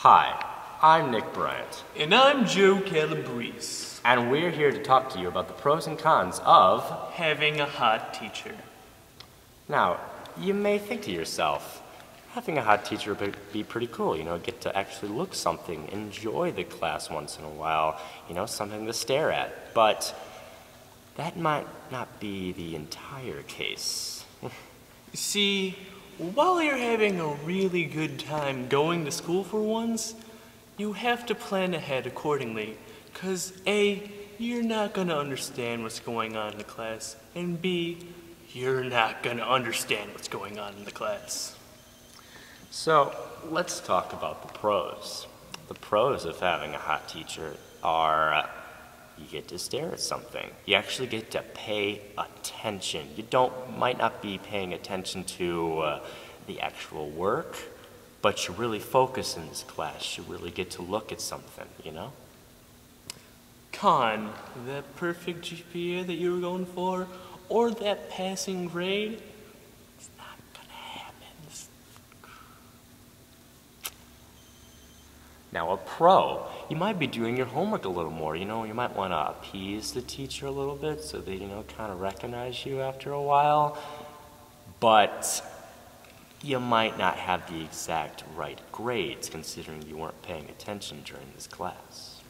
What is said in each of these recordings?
Hi, I'm Nick Bryant. And I'm Joe Calabrese. And we're here to talk to you about the pros and cons of having a hot teacher. Now, you may think to yourself, having a hot teacher would be pretty cool, get to actually look something, enjoy the class once in a while, something to stare at. But that might not be the entire case. See, while you're having a really good time going to school for once, you have to plan ahead accordingly, because A, you're not going to understand what's going on in the class, and B, you're not going to understand what's going on in the class. So, let's talk about the pros. The pros of having a hot teacher are you get to stare at something. You actually get to pay attention. You might not be paying attention to the actual work, but you really focus in this class. You really get to look at something, Con, that perfect GPA that you were going for, or that passing grade, it's not gonna happen. Now, a pro, you might be doing your homework a little more. You might want to appease the teacher a little bit so they, kind of recognize you after a while. But you might not have the exact right grades considering you weren't paying attention during this class.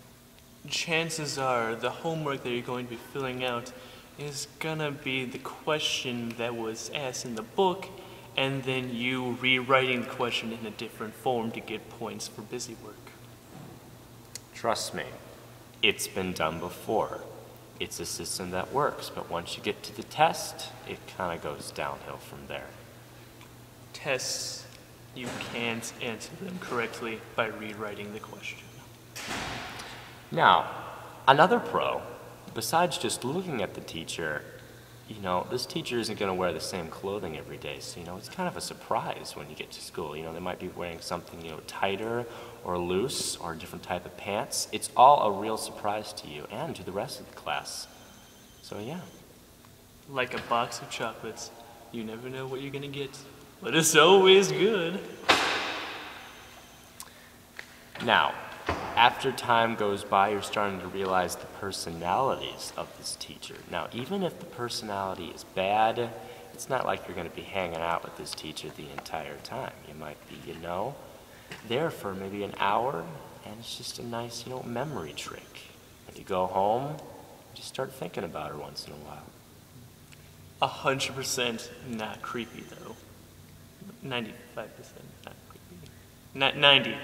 Chances are the homework that you're going to be filling out is gonna be the question that was asked in the book, and then you rewriting the question in a different form to get points for busy work. Trust me, it's been done before. It's a system that works, but once you get to the test, it kind of goes downhill from there. Tests, you can't answer them correctly by rewriting the question. Now, another pro, besides just looking at the teacher, this teacher isn't going to wear the same clothing every day, so, it's kind of a surprise when you get to school. They might be wearing something, tighter or loose or a different type of pants. It's all a real surprise to you and to the rest of the class. So, yeah. Like a box of chocolates, you never know what you're going to get, but it's always good. Now, after time goes by, you're starting to realize the personalities of this teacher. Now, even if the personality is bad, it's not like you're going to be hanging out with this teacher the entire time. You might be, there for maybe an hour, and it's just a nice, memory trick. When you go home, you just start thinking about her once in a while. 100% not creepy, though. 95% not creepy. Not 90.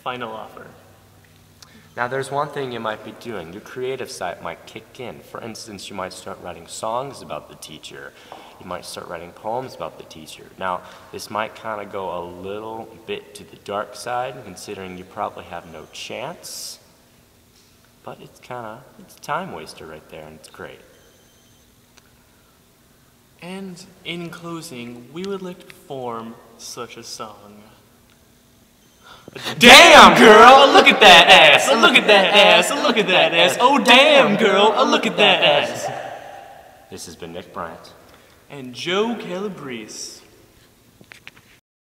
Final offer. Now, there's one thing you might be doing. Your creative side might kick in. For instance, you might start writing songs about the teacher. You might start writing poems about the teacher. Now, this might kind of go a little bit to the dark side, considering you probably have no chance. But it's a time waster right there, and it's great. And in closing, we would like to perform such a song. Damn, girl, look at that ass, look at that ass, look at that ass. Oh, damn, girl, look at that ass. This has been Nick Bryant. And Joe Calabrese.